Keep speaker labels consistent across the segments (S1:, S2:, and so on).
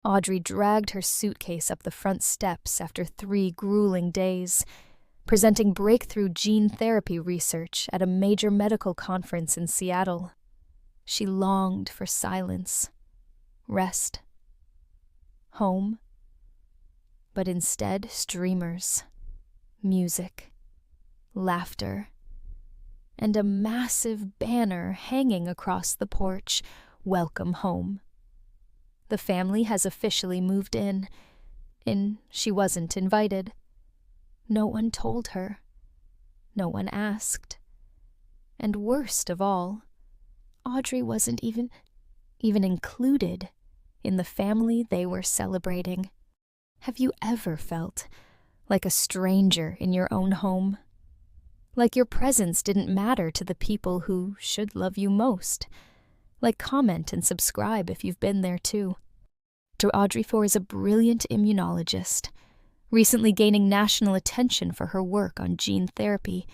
S1: Audrey dragged her suitcase up the front steps after 3 grueling days, presenting breakthrough gene therapy research at a major medical conference in Seattle. She longed for silence, rest, home, but instead streamers, music, laughter, and a massive banner hanging across the porch, "Welcome home." The family has officially moved in. She wasn't invited. No one told her. No one asked. And worst of all, Audrey wasn't even included in the family they were celebrating. Have you ever felt like a stranger in your own home? Like your presence didn't matter to the people who should love you most? Like comment and subscribe if you've been there too. Audrey is a brilliant immunologist, recently gaining national attention for her work on gene therapy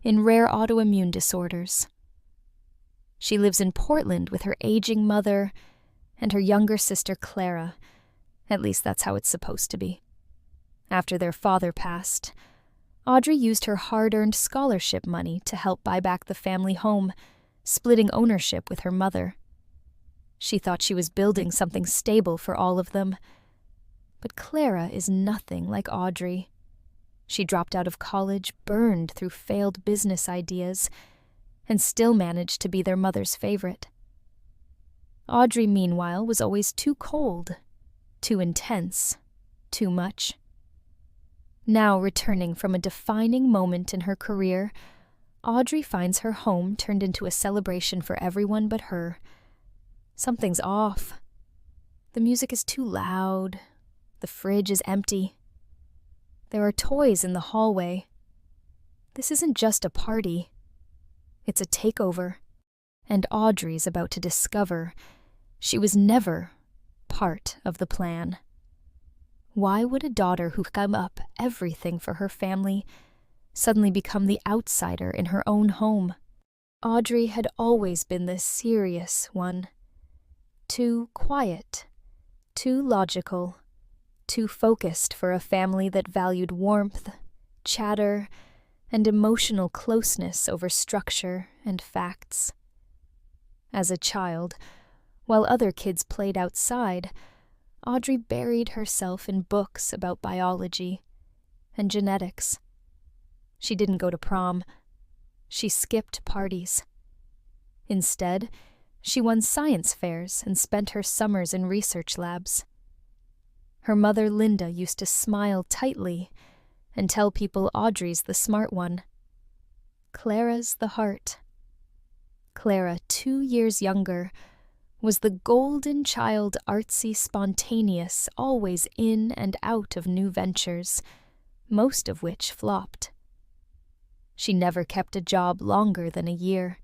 S1: in rare autoimmune disorders. She lives in Portland with her aging mother and her younger sister Clara. At least that's how it's supposed to be. After their father passed, Audrey used her hard-earned scholarship money to help buy back the family home, splitting ownership with her mother. She thought she was building something stable for all of them. But Clara is nothing like Audrey. She dropped out of college, burned through failed business ideas, and still managed to be their mother's favorite. Audrey, meanwhile, was always too cold, too intense, too much. Now returning from a defining moment in her career, Audrey finds her home turned into a celebration for everyone but her. Something's off. The music is too loud. The fridge is empty. There are toys in the hallway. This isn't just a party. It's a takeover. And Audrey's about to discover she was never part of the plan. Why would a daughter who gave up everything for her family suddenly become the outsider in her own home? Audrey had always been the serious one. Too quiet, too logical, too focused for a family that valued warmth, chatter, and emotional closeness over structure and facts. As a child, while other kids played outside, Audrey buried herself in books about biology and genetics. She didn't go to prom. She skipped parties. Instead, she won science fairs and spent her summers in research labs. Her mother, Linda, used to smile tightly and tell people Audrey's the smart one. Clara's the heart. Clara, 2 years younger, was the golden child, artsy, spontaneous, always in and out of new ventures, most of which flopped. She never kept a job longer than a year.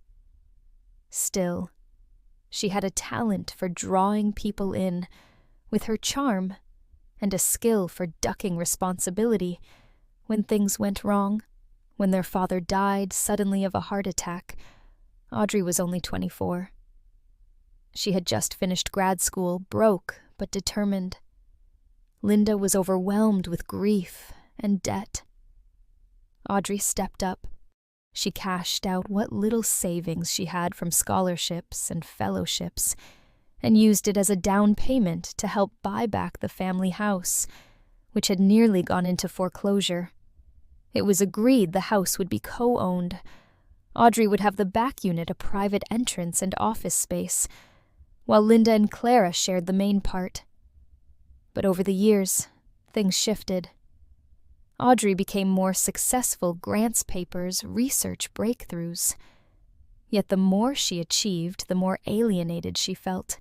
S1: Still, she had a talent for drawing people in, with her charm, and a skill for ducking responsibility when things went wrong. When their father died suddenly of a heart attack, Audrey was only 24. She had just finished grad school, broke but determined. Linda was overwhelmed with grief and debt. Audrey stepped up. She cashed out what little savings she had from scholarships and fellowships and used it as a down payment to help buy back the family house, which had nearly gone into foreclosure. It was agreed the house would be co-owned. Audrey would have the back unit a private entrance and office space, while Linda and Clara shared the main part. But over the years, things shifted. Audrey became more successful grants papers, research breakthroughs. Yet the more she achieved, the more alienated she felt.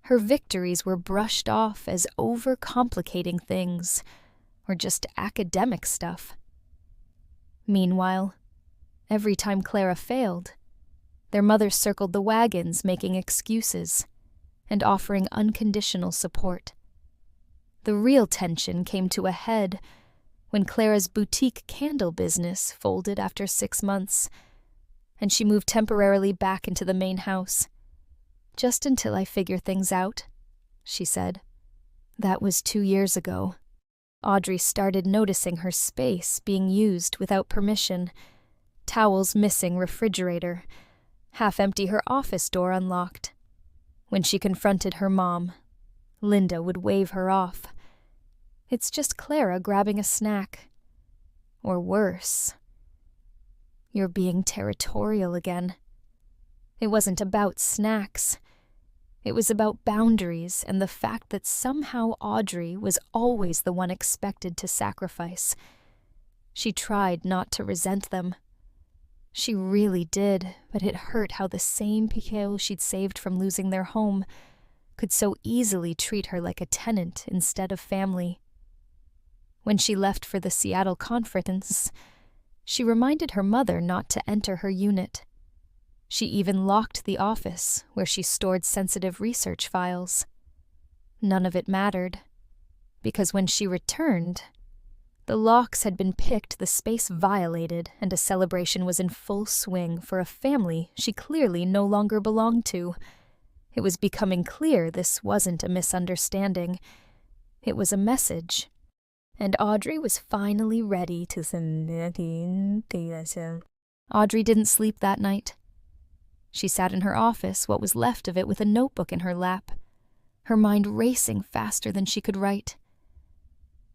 S1: Her victories were brushed off as overcomplicating things, or just academic stuff. Meanwhile, every time Clara failed, their mother circled the wagons, making excuses and offering unconditional support. The real tension came to a head when Clara's boutique candle business folded after 6 months, and she moved temporarily back into the main house. "Just until I figure things out," she said. That was 2 years ago. Audrey started noticing her space being used without permission. Towels missing refrigerator. Half-empty her office door unlocked. When she confronted her mom, Linda would wave her off. It's just Clara grabbing a snack. Or worse. You're being territorial again. It wasn't about snacks. It was about boundaries and the fact that somehow Audrey was always the one expected to sacrifice. She tried not to resent them. She really did, but it hurt how the same people she'd saved from losing their home could so easily treat her like a tenant instead of family. When she left for the Seattle conference, she reminded her mother not to enter her unit. She even locked the office where she stored sensitive research files. None of it mattered, because when she returned, the locks had been picked, the space violated, and a celebration was in full swing for a family she clearly no longer belonged to. It was becoming clear this wasn't a misunderstanding. It was a message. And Audrey was finally ready to send it. Audrey didn't sleep that night. She sat in her office, what was left of it, with a notebook in her lap, her mind racing faster than she could write.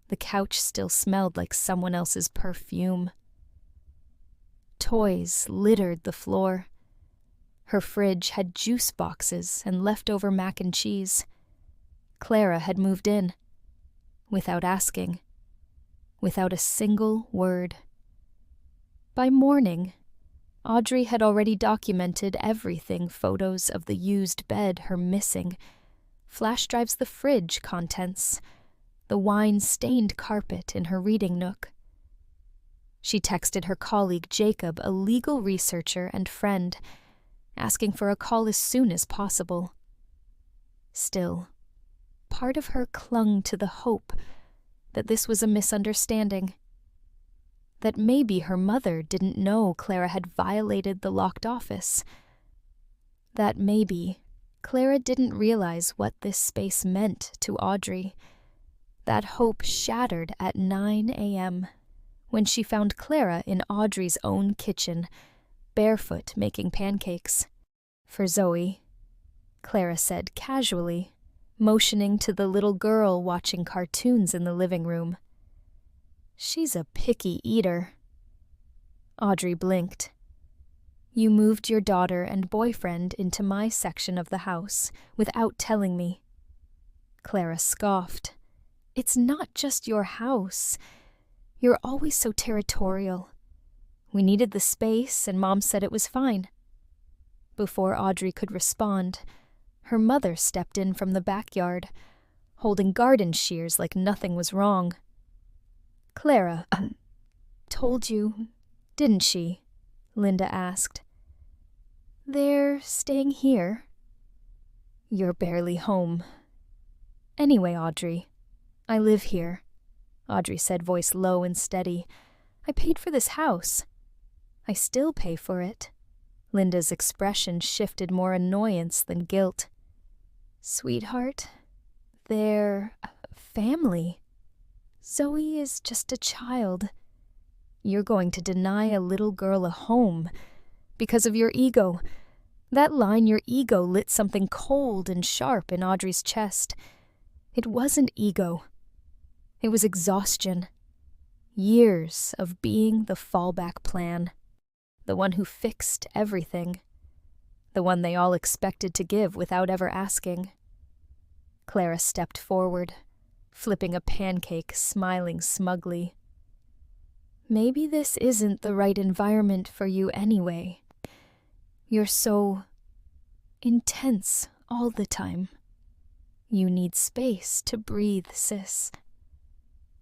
S1: The couch still smelled like someone else's perfume. Toys littered the floor. Her fridge had juice boxes and leftover mac and cheese. Clara had moved in, without asking, without a single word. By morning, Audrey had already documented everything: photos of the used bed, her missing, flash drives, the fridge contents, the wine-stained carpet in her reading nook. She texted her colleague Jacob, a legal researcher and friend, asking for a call as soon as possible. Still, part of her clung to the hope that this was a misunderstanding, that maybe her mother didn't know Clara had violated the locked office, that maybe Clara didn't realize what this space meant to Audrey. That hope shattered at 9 a.m. when she found Clara in Audrey's own kitchen, barefoot, making pancakes. For Zoe, Clara said casually, motioning to the little girl watching cartoons in the living room. She's a picky eater. Audrey blinked. You moved your daughter and boyfriend into my section of the house without telling me. Clara scoffed. It's not just your house. You're always so territorial. We needed the space, and Mom said it was fine. Before Audrey could respond, her mother stepped in from the backyard, holding garden shears like nothing was wrong. Clara told you, didn't she? Linda asked. They're staying here. You're barely home. Anyway, Audrey, I live here, Audrey said, voice low and steady. I paid for this house. I still pay for it. Linda's expression shifted, more annoyance than guilt. Sweetheart, they're family. Zoe is just a child. You're going to deny a little girl a home because of your ego. That line, your ego, lit something cold and sharp in Audrey's chest. It wasn't ego. It was exhaustion. Years of being the fallback plan. The one who fixed everything. The one they all expected to give without ever asking. Clara stepped forward, flipping a pancake, smiling smugly. Maybe this isn't the right environment for you anyway. You're so intense all the time. You need space to breathe, sis.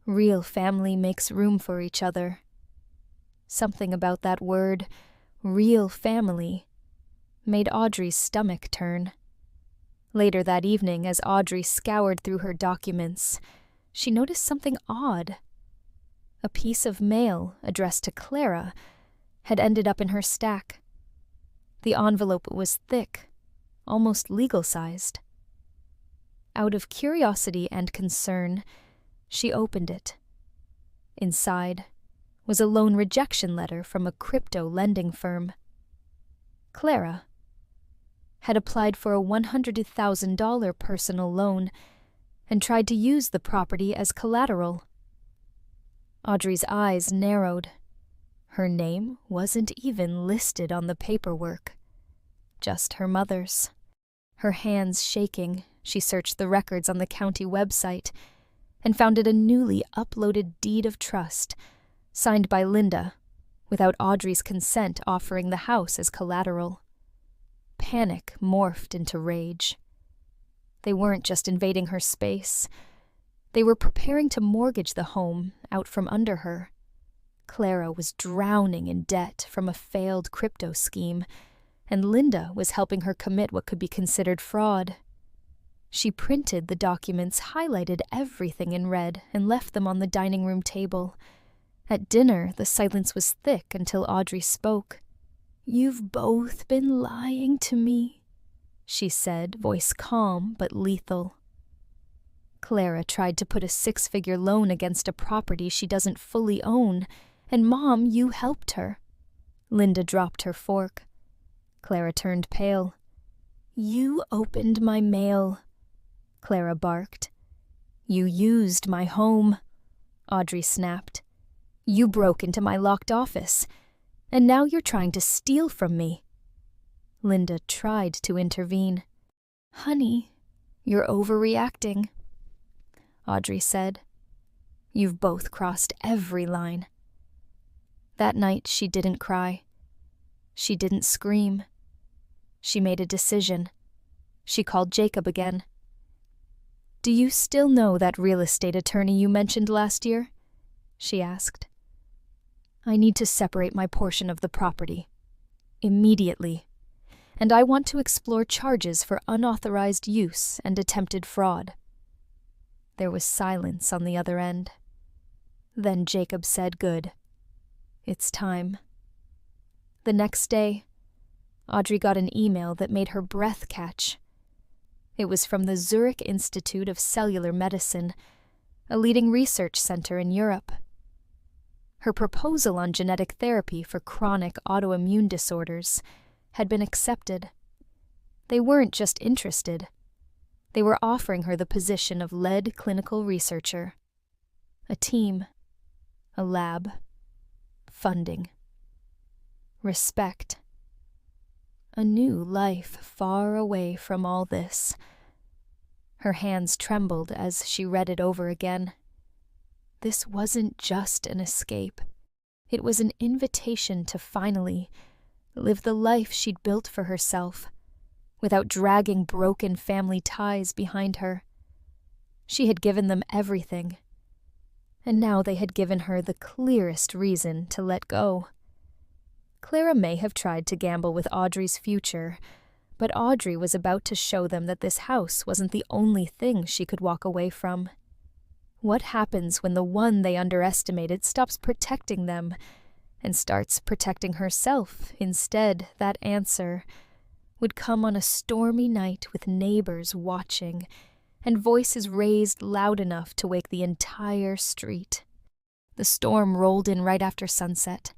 S1: Real family makes room for each other. Something about that word, real family, made Audrey's stomach turn. Later that evening, as Audrey scoured through her documents, she noticed something odd. A piece of mail addressed to Clara had ended up in her stack. The envelope was thick, almost legal-sized. out of curiosity and concern, she opened it. Inside was a loan rejection letter from a crypto lending firm. Clara had applied for a $100,000 personal loan and tried to use the property as collateral. Audrey's eyes narrowed. Her name wasn't even listed on the paperwork, just her mother's. Her hands shaking, she searched the records on the county website and found it a newly uploaded deed of trust, signed by Linda, without Audrey's consent offering the house as collateral. Panic morphed into rage. They weren't just invading her space. They were preparing to mortgage the home out from under her. Clara was drowning in debt from a failed crypto scheme, and Linda was helping her commit what could be considered fraud. She printed the documents, highlighted everything in red, and left them on the dining room table. At dinner, the silence was thick until Audrey spoke. "You've both been lying to me," she said, voice calm but lethal. Clara tried to put a 6-figure loan against a property she doesn't fully own, and Mom, you helped her. Linda dropped her fork. Clara turned pale. "You opened my mail," Clara barked. "You used my home," Audrey snapped. "You broke into my locked office, and now you're trying to steal from me." Linda tried to intervene. "Honey, you're overreacting," Audrey said. "You've both crossed every line." That night she didn't cry. She didn't scream. She made a decision. She called Jacob again. "Do you still know that real estate attorney you mentioned last year?" she asked. "I need to separate my portion of the property. Immediately. And I want to explore charges for unauthorized use and attempted fraud." There was silence on the other end. Then Jacob said, "Good. It's time." The next day, Audrey got an email that made her breath catch. It was from the Zurich Institute of Cellular Medicine, a leading research center in Europe. Her proposal on genetic therapy for chronic autoimmune disorders had been accepted. They weren't just interested. They were offering her the position of lead clinical researcher. A team. A lab. Funding. Respect. A new life far away from all this. Her hands trembled as she read it over again. This wasn't just an escape. It was an invitation to finally live the life she'd built for herself, without dragging broken family ties behind her. She had given them everything, and now they had given her the clearest reason to let go. Clara may have tried to gamble with Audrey's future, but Audrey was about to show them that this house wasn't the only thing she could walk away from. What happens when the one they underestimated stops protecting them and starts protecting herself instead? That answer would come on a stormy night with neighbors watching and voices raised loud enough to wake the entire street. The storm rolled in right after sunset.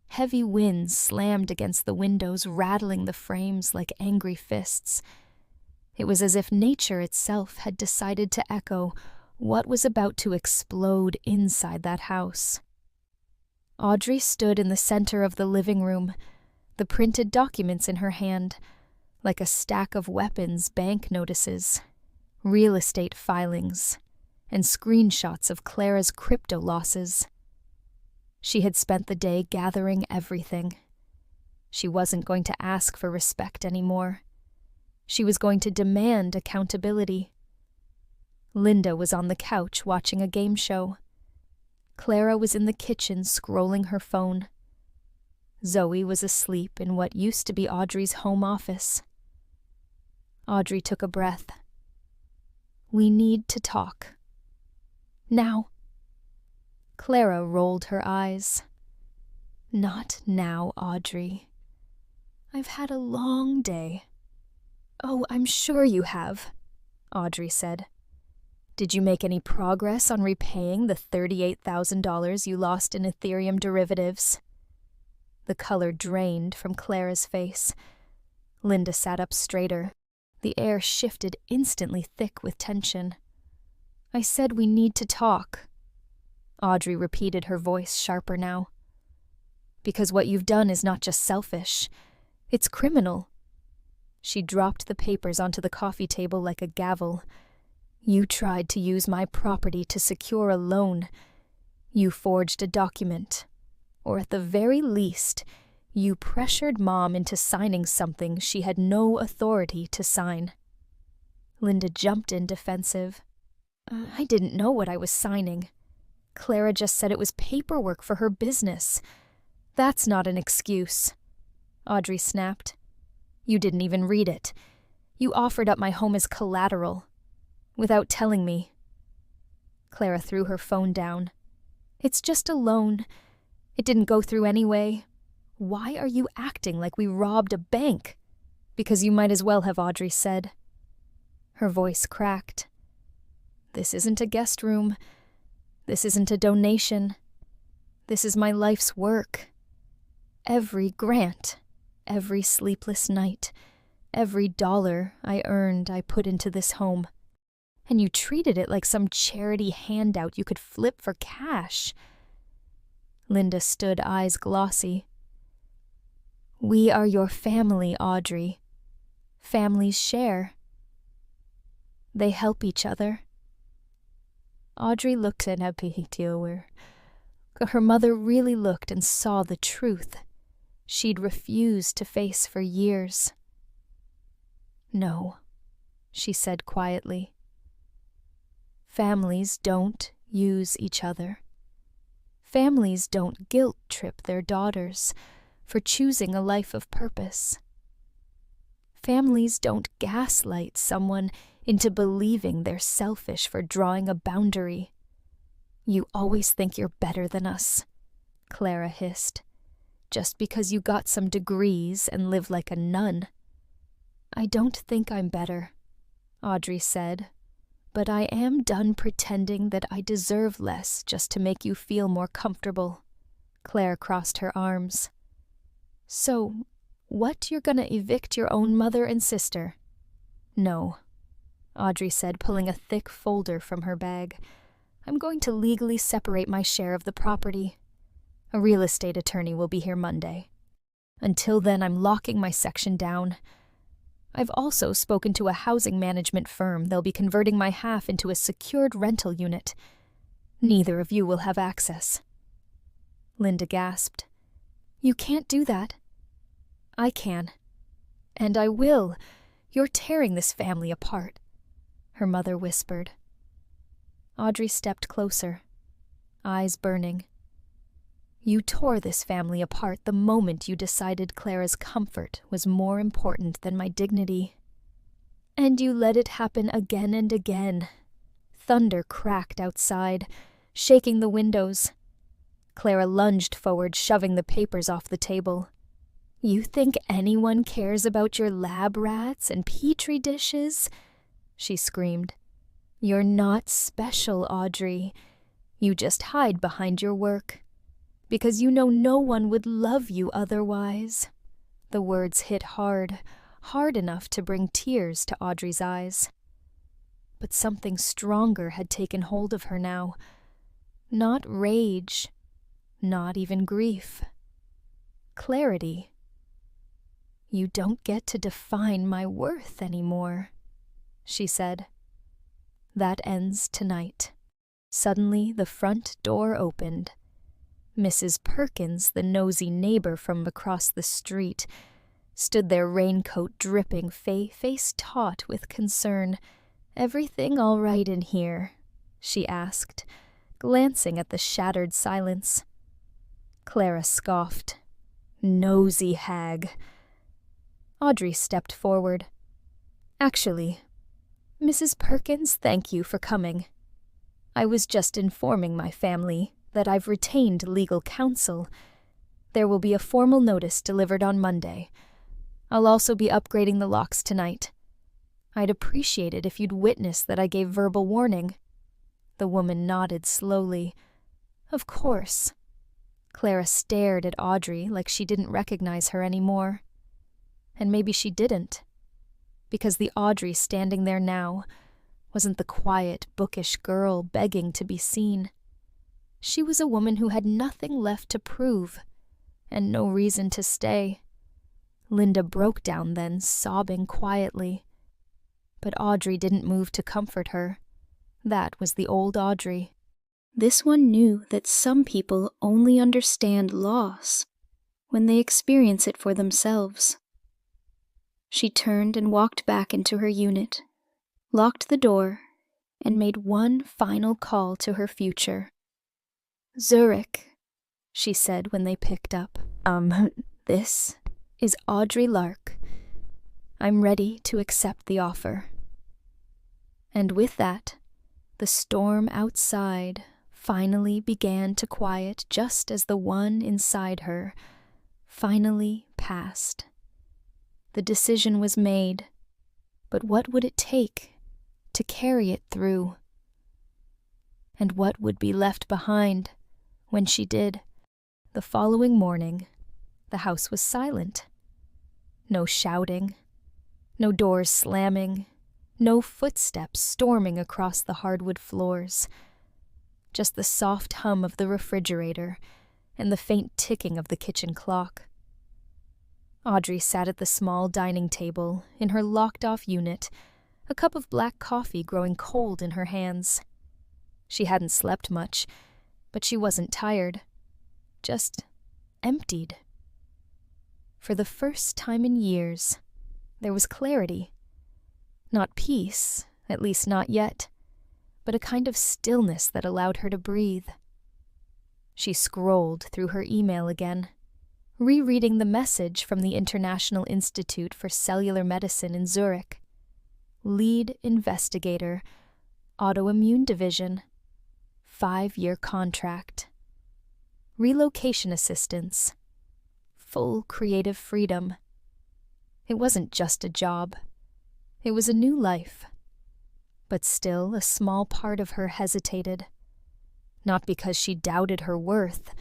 S1: Heavy winds slammed against the windows, rattling the frames like angry fists. It was as if nature itself had decided to echo what was about to explode inside that house. Audrey stood in the center of the living room, the printed documents in her hand, like a stack of weapons, bank notices, real estate filings, and screenshots of Clara's crypto losses. She had spent the day gathering everything. She wasn't going to ask for respect anymore. She was going to demand accountability. Linda was on the couch watching a game show. Clara was in the kitchen scrolling her phone. Zoe was asleep in what used to be Audrey's home office. Audrey took a breath. "We need to talk. Now." Clara rolled her eyes. "Not now, Audrey. I've had a long day." "Oh, I'm sure you have," Audrey said. Did you make any progress on repaying the $38,000 you lost in Ethereum derivatives? The color drained from Clara's face. Linda sat up straighter. The air shifted instantly thick with tension. I said we need to talk. Audrey repeated, her voice sharper now. Because what you've done is not just selfish. It's criminal. She dropped the papers onto the coffee table like a gavel. You tried to use my property to secure a loan. You forged a document. Or at the very least, you pressured Mom into signing something she had no authority to sign. Linda jumped in defensive. I didn't know what I was signing. Clara just said it was paperwork for her business. That's not an excuse. Audrey snapped. You didn't even read it. You offered up my home as collateral, without telling me. Clara threw her phone down. It's just a loan. It didn't go through anyway. Why are you acting like we robbed a bank? Because you might as well have, Audrey said. Her voice cracked. This isn't a guest room. This isn't a donation. This is my life's work. Every grant, every sleepless night, every dollar I earned I put into this home. And you treated it like some charity handout you could flip for cash. Linda stood, eyes glossy. We are your family, Audrey. Families share. They help each other. Audrey looked at Abhitiower. Her mother really looked and saw the truth she'd refused to face for years. No, she said quietly. Families don't use each other. Families don't guilt-trip their daughters for choosing a life of purpose. Families don't gaslight someone into believing they're selfish for drawing a boundary. You always think you're better than us, Clara hissed, just because you got some degrees and live like a nun. I don't think I'm better, Audrey said, but I am done pretending that I deserve less just to make you feel more comfortable. Claire crossed her arms. So, what, you're gonna evict your own mother and sister? No, Audrey said, pulling a thick folder from her bag. I'm going to legally separate my share of the property. A real estate attorney will be here Monday. Until then, I'm locking my section down. I've also spoken to a housing management firm. They'll be converting my half into a secured rental unit. Neither of you will have access. Linda gasped. You can't do that. I can. And I will. You're tearing this family apart, her mother whispered. Audrey stepped closer, eyes burning. You tore this family apart the moment you decided Clara's comfort was more important than my dignity. And you let it happen again and again. Thunder cracked outside, shaking the windows. Clara lunged forward, shoving the papers off the table. You think anyone cares about your lab rats and petri dishes? She screamed. You're not special, Audrey. You just hide behind your work. Because you know no one would love you otherwise. The words hit hard, hard enough to bring tears to Audrey's eyes. But something stronger had taken hold of her now. Not rage, not even grief. Clarity. You don't get to define my worth anymore, she said. That ends tonight. Suddenly, the front door opened. Mrs. Perkins, the nosy neighbor from across the street, stood there, raincoat dripping, face taut with concern. Everything all right in here? She asked, glancing at the shattered silence. Clara scoffed. Nosy hag. Audrey stepped forward. Actually, Mrs. Perkins, thank you for coming. I was just informing my family that I've retained legal counsel. There will be a formal notice delivered on Monday. I'll also be upgrading the locks tonight. I'd appreciate it if you'd witness that I gave verbal warning. The woman nodded slowly. Of course. Clara stared at Audrey like she didn't recognize her anymore. And maybe she didn't, because the Audrey standing there now wasn't the quiet, bookish girl begging to be seen. She was a woman who had nothing left to prove, and no reason to stay. Linda broke down then, sobbing quietly. But Audrey didn't move to comfort her. That was the old Audrey. This one knew that some people only understand loss when they experience it for themselves. She turned and walked back into her unit, locked the door, and made one final call to her future. "Zurich," she said when they picked up. This is Audrey Lark. I'm ready to accept the offer." And with that, the storm outside finally began to quiet just as the one inside her finally passed. The decision was made, but what would it take to carry it through? And what would be left behind when she did? The following morning, the house was silent. No shouting, no doors slamming, no footsteps storming across the hardwood floors. Just the soft hum of the refrigerator and the faint ticking of the kitchen clock. Audrey sat at the small dining table in her locked-off unit, a cup of black coffee growing cold in her hands. She hadn't slept much, but she wasn't tired, just emptied. For the first time in years, there was clarity. Not peace, at least not yet, but a kind of stillness that allowed her to breathe. She scrolled through her email again, rereading the message from the International Institute for Cellular Medicine in Zurich. Lead investigator, autoimmune division, 5-year contract. Relocation assistance, full creative freedom. It wasn't just a job. It was a new life. But still, a small part of her hesitated. Not because she doubted her worth,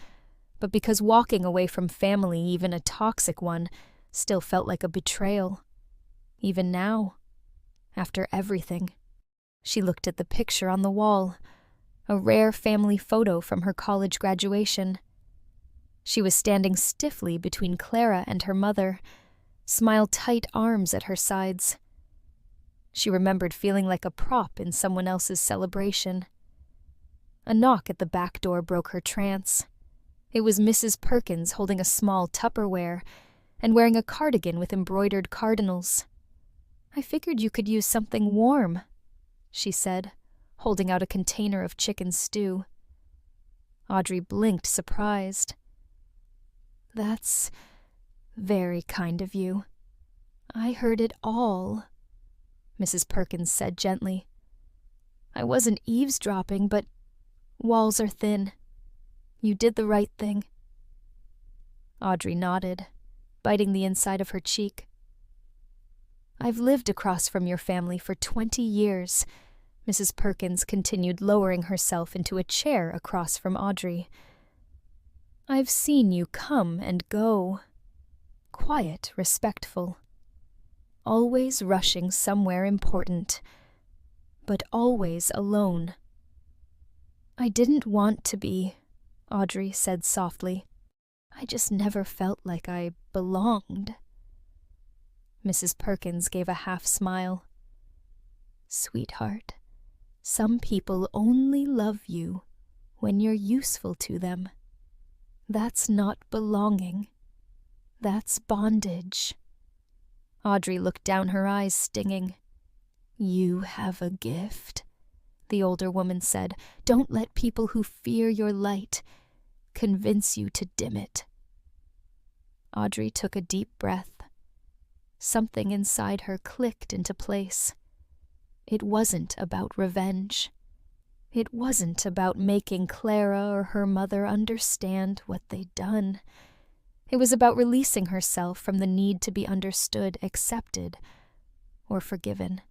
S1: but because walking away from family, even a toxic one, still felt like a betrayal. Even now, after everything. She looked at the picture on the wall, a rare family photo from her college graduation. She was standing stiffly between Clara and her mother, smile-tight arms at her sides. She remembered feeling like a prop in someone else's celebration. A knock at the back door broke her trance. It was Mrs. Perkins holding a small Tupperware and wearing a cardigan with embroidered cardinals. "I figured you could use something warm," she said, holding out a container of chicken stew. Audrey blinked, surprised. "That's very kind of you. I heard it all," Mrs. Perkins said gently. "I wasn't eavesdropping, but walls are thin. You did the right thing." Audrey nodded, biting the inside of her cheek. "I've lived across from your family for 20 years, Mrs. Perkins continued, lowering herself into a chair across from Audrey. "I've seen you come and go. Quiet, respectful. Always rushing somewhere important, but always alone." "I didn't want to be," Audrey said softly. "I just never felt like I belonged." Mrs. Perkins gave a half-smile. "Sweetheart, some people only love you when you're useful to them. That's not belonging. That's bondage." Audrey looked down, her eyes stinging. "You have a gift," the older woman said. "Don't let people who fear your light convince you to dim it." Audrey took a deep breath. Something inside her clicked into place. It wasn't about revenge. It wasn't about making Clara or her mother understand what they'd done. It was about releasing herself from the need to be understood, accepted, or forgiven.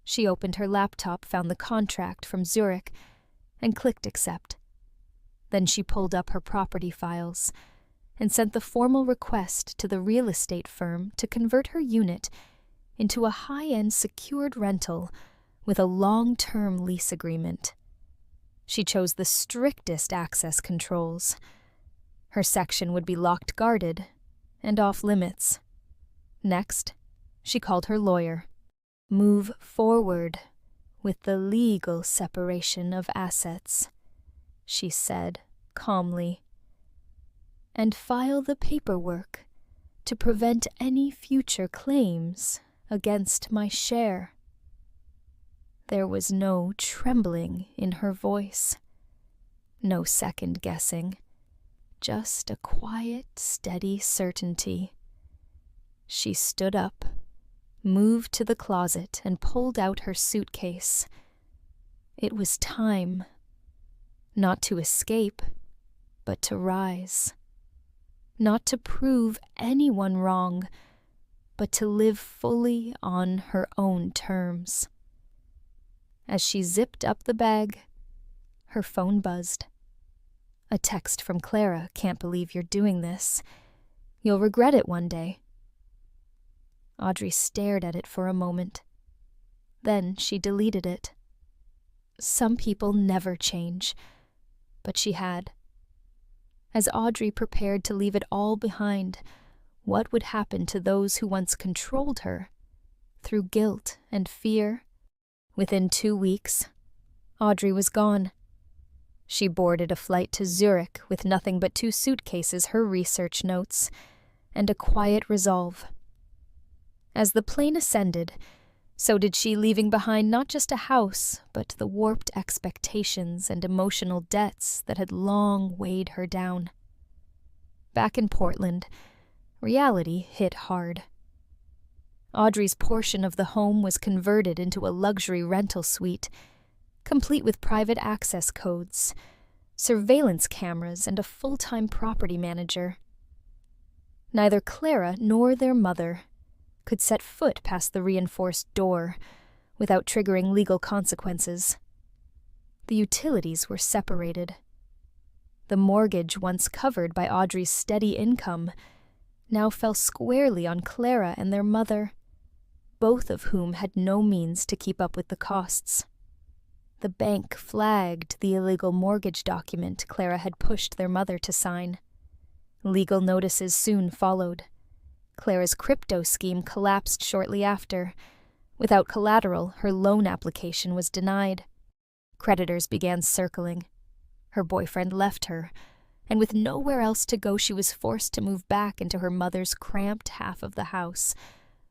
S1: She opened her laptop, found the contract from Zurich, and clicked accept. Then she pulled up her property files and sent the formal request to the real estate firm to convert her unit into a high-end secured rental with a long-term lease agreement. She chose the strictest access controls. Her section would be locked guarded and off-limits. Next, she called her lawyer. Move forward with the legal separation of assets, she said calmly, and file the paperwork to prevent any future claims against my share. There was no trembling in her voice, no second-guessing, just a quiet, steady certainty. She stood up, moved to the closet, and pulled out her suitcase. It was time, not to escape, but to rise. Not to prove anyone wrong, but to live fully on her own terms. As she zipped up the bag, her phone buzzed. A text from Clara. Can't believe you're doing this. You'll regret it one day. Audrey stared at it for a moment. Then she deleted it. Some people never change, but she had. As Audrey prepared to leave it all behind, what would happen to those who once controlled her? Through guilt and fear? Within 2 weeks, Audrey was gone. She boarded a flight to Zurich with nothing but 2 suitcases, her research notes, and a quiet resolve. As the plane ascended, so did she, leaving behind not just a house, but the warped expectations and emotional debts that had long weighed her down. Back in Portland, reality hit hard. Audrey's portion of the home was converted into a luxury rental suite, complete with private access codes, surveillance cameras, and a full-time property manager. Neither Clara nor their mother could set foot past the reinforced door without triggering legal consequences. The utilities were separated. The mortgage, once covered by Audrey's steady income, now fell squarely on Clara and their mother, both of whom had no means to keep up with the costs. The bank flagged the illegal mortgage document Clara had pushed their mother to sign. Legal notices soon followed. Clara's crypto scheme collapsed shortly after. Without collateral, her loan application was denied. Creditors began circling. Her boyfriend left her, and with nowhere else to go, she was forced to move back into her mother's cramped half of the house,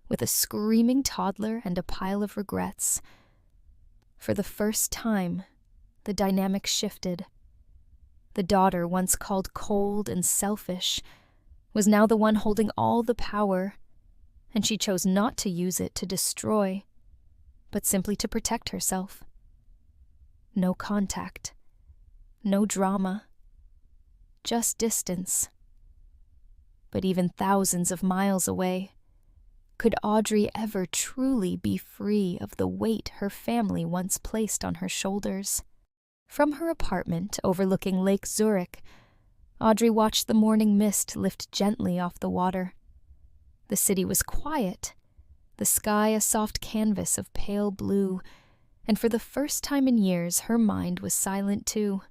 S1: with a screaming toddler and a pile of regrets. For the first time, the dynamic shifted. The daughter, once called cold and selfish, was now the one holding all the power, and she chose not to use it to destroy, but simply to protect herself. No contact, no drama, just distance. But even thousands of miles away, could Audrey ever truly be free of the weight her family once placed on her shoulders? From her apartment overlooking Lake Zurich, Audrey watched the morning mist lift gently off the water. The city was quiet, the sky a soft canvas of pale blue, and for the first time in years her mind was silent too.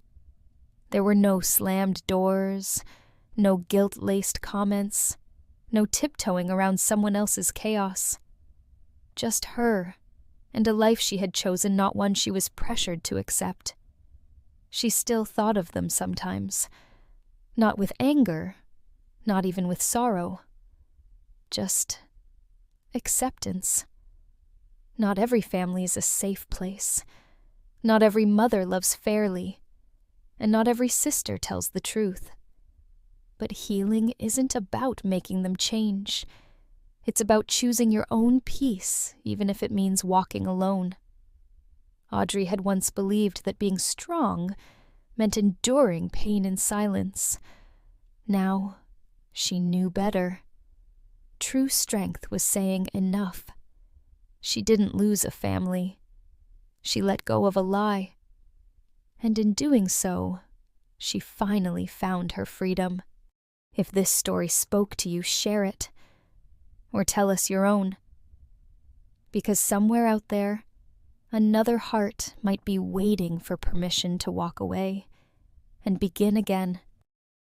S1: There were no slammed doors, no guilt-laced comments, no tiptoeing around someone else's chaos. Just her, and a life she had chosen, not one she was pressured to accept. She still thought of them sometimes, not with anger, not even with sorrow. Just acceptance. Not every family is a safe place. Not every mother loves fairly, and not every sister tells the truth. But healing isn't about making them change. It's about choosing your own peace, even if it means walking alone. Audrey had once believed that being strong meant enduring pain in silence. Now, she knew better. True strength was saying enough. She didn't lose a family. She let go of a lie. And in doing so, she finally found her freedom. If this story spoke to you, share it. Or tell us your own. Because somewhere out there, another heart might be waiting for permission to walk away and begin again.